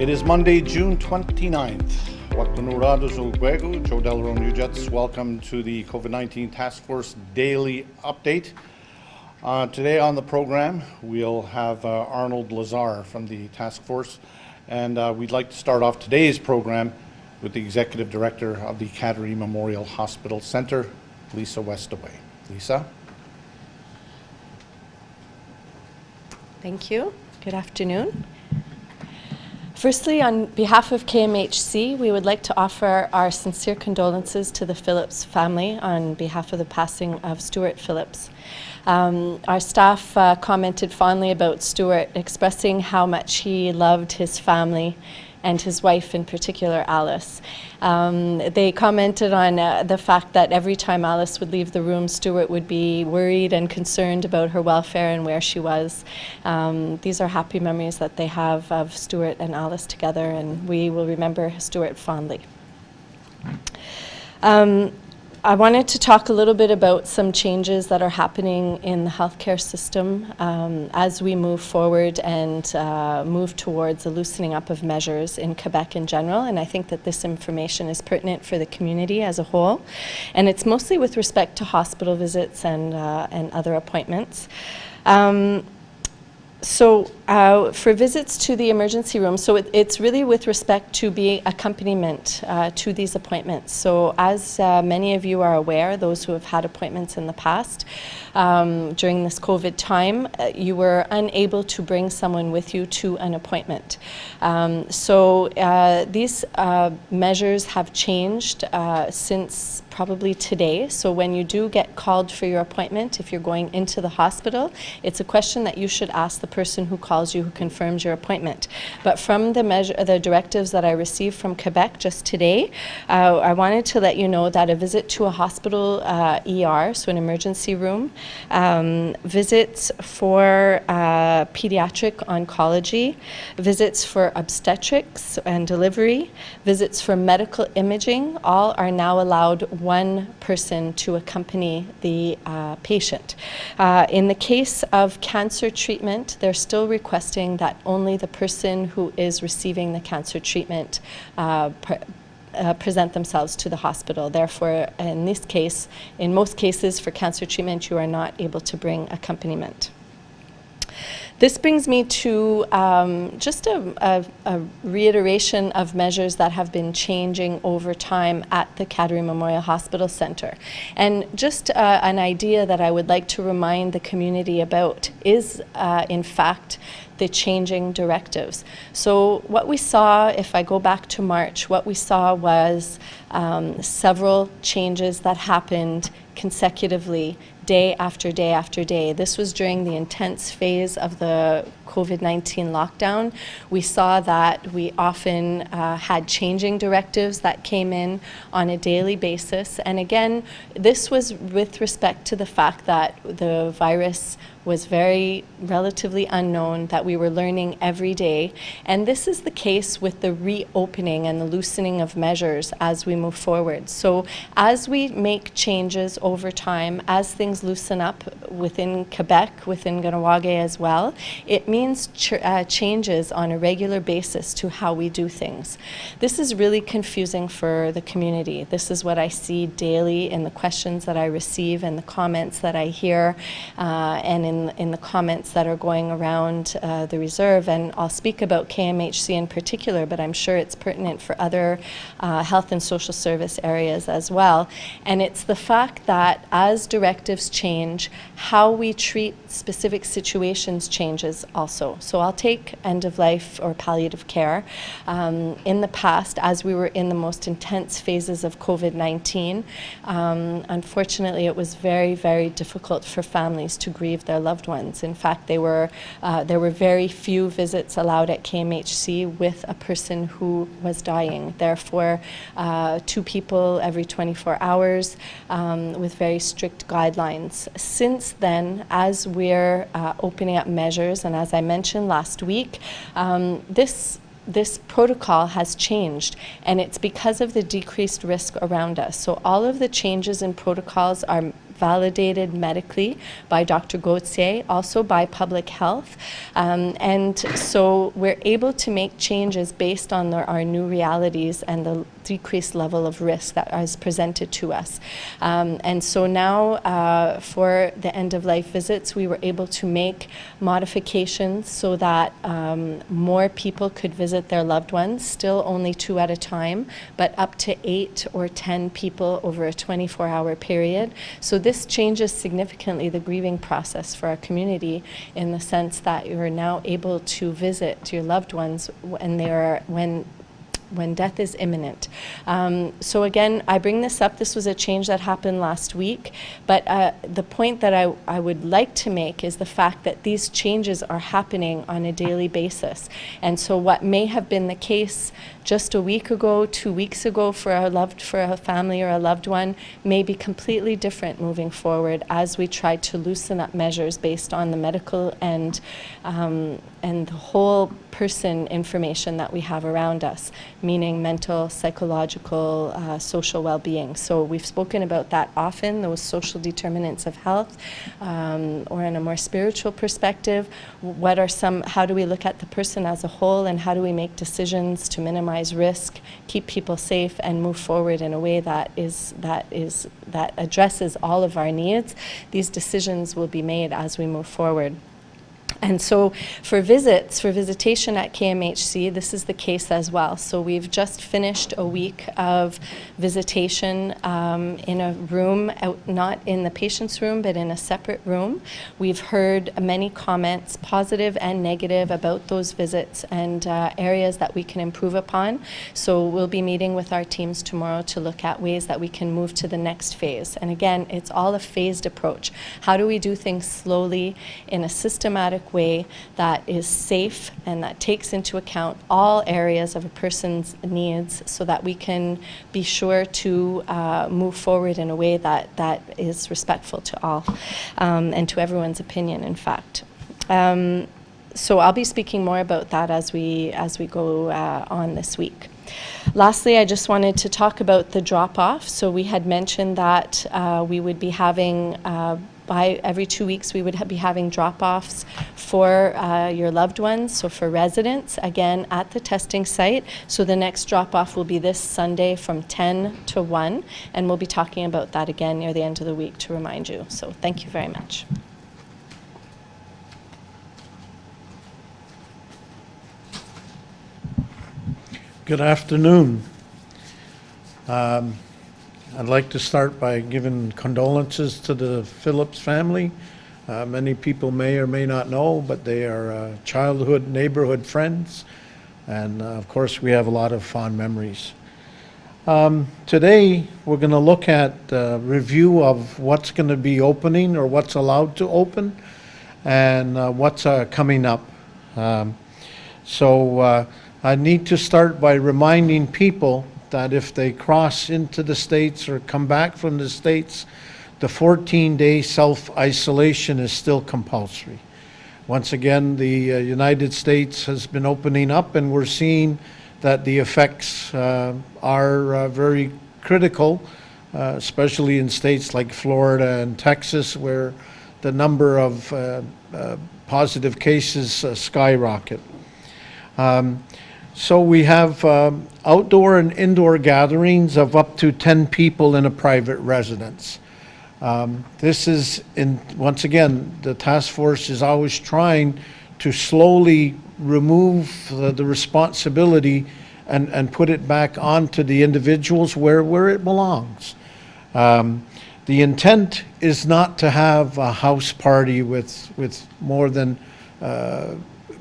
It is Monday, June 29th. Welcome to the COVID-19 Task Force Daily Update. Today on the program, we'll have Arnold Lazare from the Task Force, and we'd like to start off today's program with the Executive Director of the Kahnawake Memorial Hospital Centre, Lisa Westaway. Lisa? Thank you. Good afternoon. Firstly, on behalf of KMHC, we would like to offer our sincere condolences to the Phillips family on behalf of the passing of Stuart Phillips. Our staff commented fondly about Stuart, expressing how much he loved his family and his wife in particular, Alice. They commented on the fact that every time Alice would leave the room, Stuart would be worried and concerned about her welfare and where she was. These are happy memories that they have of Stuart and Alice together, and we will remember Stuart fondly. I wanted to talk a little bit about some changes that are happening in the healthcare system as we move forward and move towards the loosening up of measures in Quebec in general. And I think that this information is pertinent for the community as a whole. And it's mostly with respect to hospital visits and other appointments. For visits to the emergency room, so it's really with respect to the accompaniment to these appointments. So as many of you are aware, those who have had appointments in the past, during this COVID time, you were unable to bring someone with you to an appointment. These measures have changed since probably today. So when you do get called for your appointment, if you're going into the hospital, it's a question that you should ask the person who calls you, who confirms your appointment. But from the directives that I received from Quebec just today, I wanted to let you know that a visit to a hospital ER, so an emergency room, visits for pediatric oncology, visits for obstetrics and delivery, visits for medical imaging, all are now allowed one person to accompany the patient. In the case of cancer treatment, they're still requesting that only the person who is receiving the cancer treatment present themselves to the hospital. Therefore, in this case, in most cases for cancer treatment, you are not able to bring accompaniment. This brings me to just a reiteration of measures that have been changing over time at the Kahnawake Memorial Hospital Centre. And just an idea that I would like to remind the community about is, in fact, the changing directives. So what we saw, if I go back to March, what we saw was several changes that happened consecutively, day after day after day. This was during the intense phase of the COVID-19 lockdown. We saw that we often had changing directives that came in on a daily basis. And again, this was with respect to the fact that the virus was very relatively unknown, that we were learning every day. And this is the case with the reopening and the loosening of measures as we move forward. So as we make changes over time, as things loosen up within Quebec, within Kahnawake as well, it means changes on a regular basis to how we do things. This is really confusing for the community. This is what I see daily in the questions that I receive and the comments that I hear, and in the comments that are going around the reserve. And I'll speak about KMHC in particular, but I'm sure it's pertinent for other health and social service areas as well. And it's the fact that as directives change, how we treat specific situations changes also. So I'll take end of life or palliative care. In the past, as we were in the most intense phases of COVID-19, unfortunately it was very, very difficult for families to grieve their loved ones. In fact, there were very few visits allowed at KMHC with a person who was dying. Therefore, 2 people every 24 hours with very strict guidelines. Since then, as we're opening up measures, and as I mentioned last week, this protocol has changed, and it's because of the decreased risk around us. So all of the changes in protocols are validated medically by Dr. Gauthier, also by public health. And so we're able to make changes based on our new realities and the decreased level of risk that is presented to us. And so now for the end-of-life visits, we were able to make modifications so that more people could visit their loved ones, still only 2 at a time, but up to 8 or 10 people over a 24-hour period. So this changes significantly the grieving process for our community, in the sense that you're now able to visit your loved ones when death is imminent. So again, I bring this up. This was a change that happened last week, but the point that I would like to make is the fact that these changes are happening on a daily basis. And so what may have been the case just a week ago, 2 weeks ago for a family or a loved one may be completely different moving forward, as we try to loosen up measures based on the medical and the whole person information that we have around us, meaning mental, psychological, social well-being. So we've spoken about that often, those social determinants of health, or in a more spiritual perspective, how do we look at the person as a whole, and how do we make decisions to minimize risk, keep people safe, and move forward in a way that addresses all of our needs. These decisions will be made as we move forward. And so for visitation at KMHC, this is the case as well. So we've just finished a week of visitation in a room, not in the patient's room, but in a separate room. We've heard many comments, positive and negative, about those visits and areas that we can improve upon. So we'll be meeting with our teams tomorrow to look at ways that we can move to the next phase. And again, it's all a phased approach. How do we do things slowly in a systematic way that is safe and that takes into account all areas of a person's needs, so that we can be sure to move forward in a way that is respectful to all and to everyone's opinion, in fact. So I'll be speaking more about that as we go on this week. Lastly, I just wanted to talk about the drop-off. So we had mentioned that we would be having by every 2 weeks, we would be having drop-offs for your loved ones, so for residents, again, at the testing site. So the next drop-off will be this Sunday from 10 to 1, and we'll be talking about that again near the end of the week to remind you. So thank you very much. Good afternoon. I'd like to start by giving condolences to the Phillips family. Many people may or may not know, but they are childhood, neighborhood friends, and of course we have a lot of fond memories. Today we're going to look at a review of what's going to be opening, or what's allowed to open, and what's coming up. So I need to start by reminding people that if they cross into the States or come back from the States, the 14-day self-isolation is still compulsory. Once again, the United States has been opening up, and we're seeing that the effects are very critical, especially in states like Florida and Texas, where the number of positive cases skyrocket. So we have outdoor and indoor gatherings of up to 10 people in a private residence. This is, once again, the task force is always trying to slowly remove the responsibility and put it back onto the individuals where it belongs. The intent is not to have a house party with more than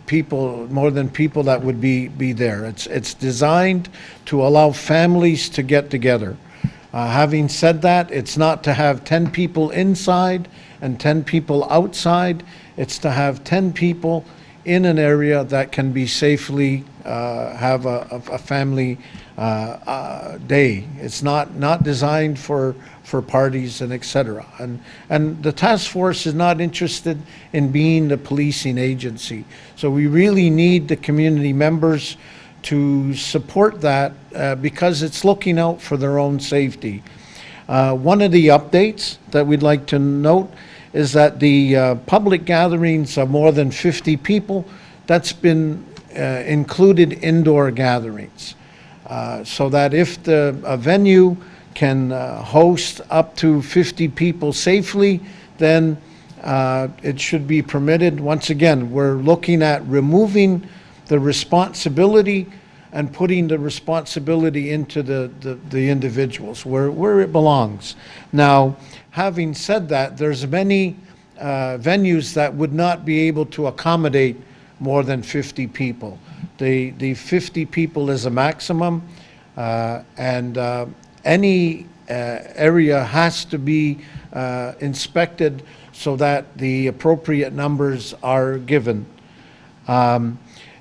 people that would be there. It's designed to allow families to get together. Having said that, it's not to have 10 people inside and 10 people outside. It's to have 10 people in an area that can be safely have a family day. It's not designed for parties and etc. And the task force is not interested in being the policing agency. So we really need the community members to support that because it's looking out for their own safety. One of the updates that we'd like to note is that the public gatherings of more than 50 people, that's been included indoor gatherings. So that if a venue can host up to 50 people safely, then it should be permitted. Once again, we're looking at removing the responsibility and putting the responsibility into the individuals where it belongs. Now, having said that, there's many venues that would not be able to accommodate more than 50 people. The 50 people is a maximum, and any area has to be inspected so that the appropriate numbers are given.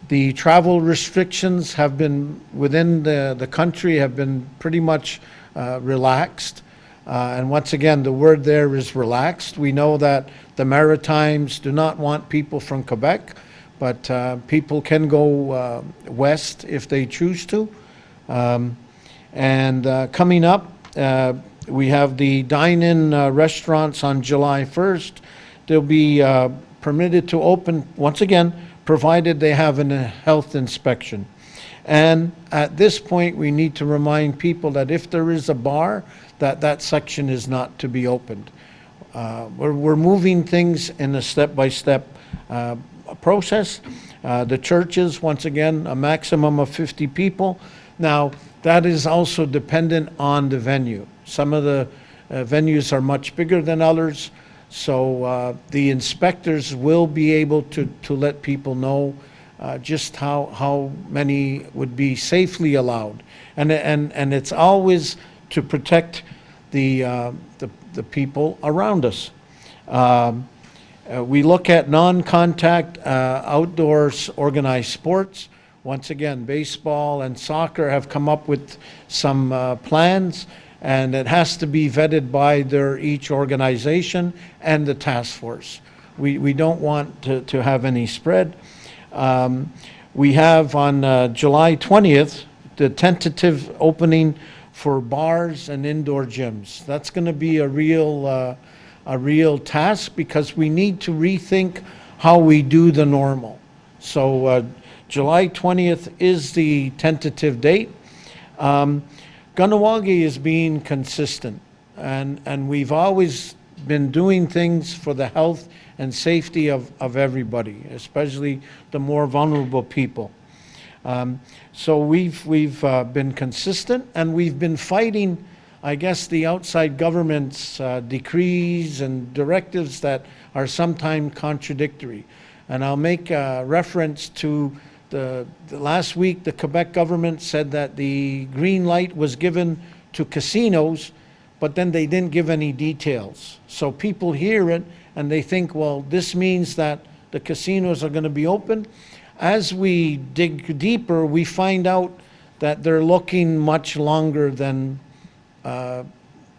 The travel restrictions have been within the country have been pretty much relaxed. And once again, the word there is relaxed. We know that the Maritimes do not want people from Quebec, but people can go west if they choose to. Coming up, we have the dine-in restaurants on July 1st. They'll be permitted to open, once again, provided they have a health inspection. And at this point, we need to remind people that if there is a bar, that section is not to be opened. We're moving things in a step-by-step process. The churches, once again, a maximum of 50 people. Now, that is also dependent on the venue. Some of the venues are much bigger than others, so the inspectors will be able to let people know just how many would be safely allowed. And it's always to protect the people around us. We look at non-contact outdoors organized sports. Once again, baseball and soccer have come up with some plans, and it has to be vetted by each organization and the task force. We don't want to have any spread. We have on July 20th, the tentative opening for bars and indoor gyms. That's going to be a real task, because we need to rethink how we do the normal. So July 20th is the tentative date. Kahnawake is being consistent, and we've always been doing things for the health and safety of everybody, especially the more vulnerable people. So we've been consistent, and we've been fighting, I guess, the outside government's decrees and directives that are sometimes contradictory. And I'll make reference to the last week, the Quebec government said that the green light was given to casinos, but then they didn't give any details. So people hear it and they think, well, this means that the casinos are going to be open. As we dig deeper, we find out that they're looking much longer than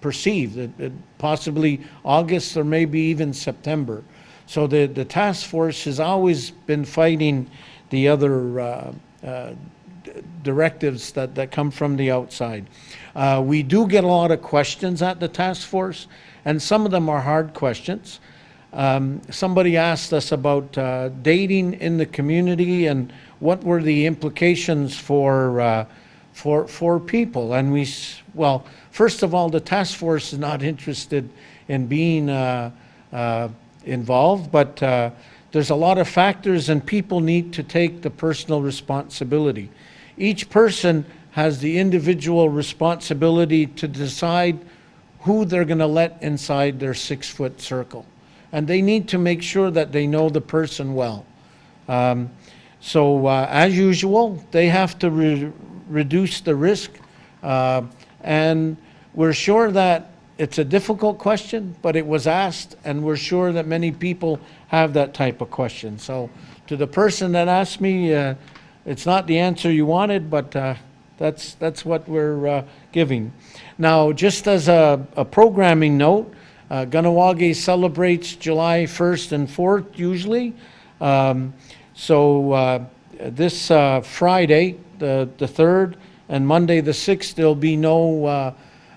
perceived, possibly August or maybe even September. So the task force has always been fighting the other directives that come from the outside. We do get a lot of questions at the task force, and some of them are hard questions. Somebody asked us about dating in the community and what were the implications for people. And well, first of all, the task force is not interested in being involved, but there's a lot of factors, and people need to take the personal responsibility. Each person has the individual responsibility to decide who they're going to let inside their 6-foot circle. And they need to make sure that they know the person well. So as usual, they have to reduce the risk. And we're sure that it's a difficult question, but it was asked, and we're sure that many people have that type of question. So to the person that asked me, it's not the answer you wanted, but that's what we're giving. Now, just as a programming note, Kahnawake celebrates July 1st and 4th usually. So this Friday, the 3rd, and Monday the 6th, there'll be no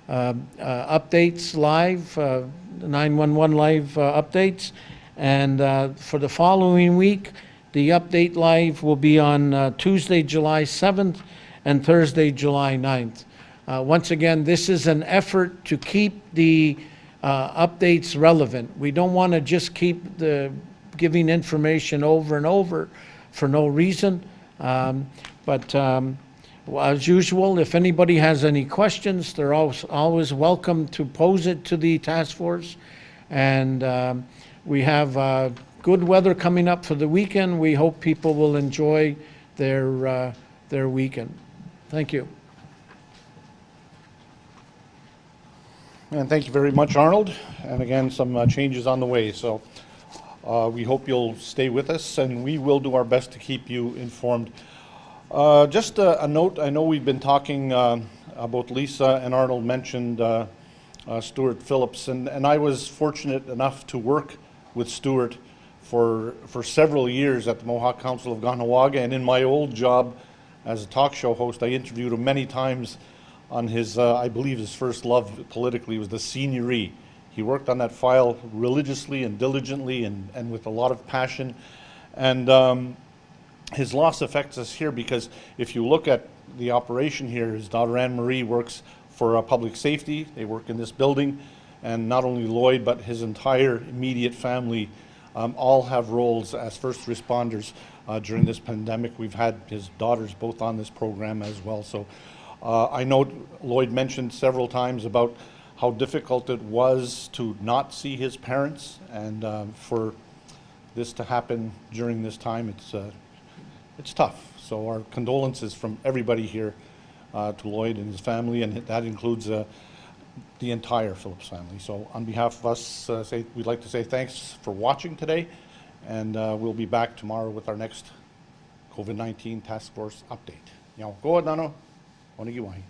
updates live, 911 live updates. And for the following week, the update live will be on Tuesday, July 7th and Thursday, July 9th. Once again, this is an effort to keep the updates relevant. We don't want to just keep giving information over and over for no reason. As usual, if anybody has any questions, they're always welcome to pose it to the task force. And we have good weather coming up for the weekend. We hope people will enjoy their weekend. Thank you. And thank you very much, Arnold. And again, some changes on the way. So we hope you'll stay with us, and we will do our best to keep you informed. Just a note, I know we've been talking about Lisa, and Arnold mentioned Stuart Phillips, and I was fortunate enough to work with Stuart for several years at the Mohawk Council of Kahnawake, and in my old job as a talk show host, I interviewed him many times on his, I believe his first love politically was the senioree. He worked on that file religiously and diligently and with a lot of passion. And his loss affects us here because if you look at the operation here, his daughter Anne-Marie works for public safety. They work in this building. And not only Lloyd, but his entire immediate family all have roles as first responders during this pandemic. We've had his daughters both on this program as well. So I know Lloyd mentioned several times about how difficult it was to not see his parents, and for this to happen during this time, it's tough. So our condolences from everybody here to Lloyd and his family, and that includes the entire Phillips family. So on behalf of us, we'd like to say thanks for watching today, and we'll be back tomorrow with our next COVID-19 task force update. Go ahead, Nano. Onigiwahi.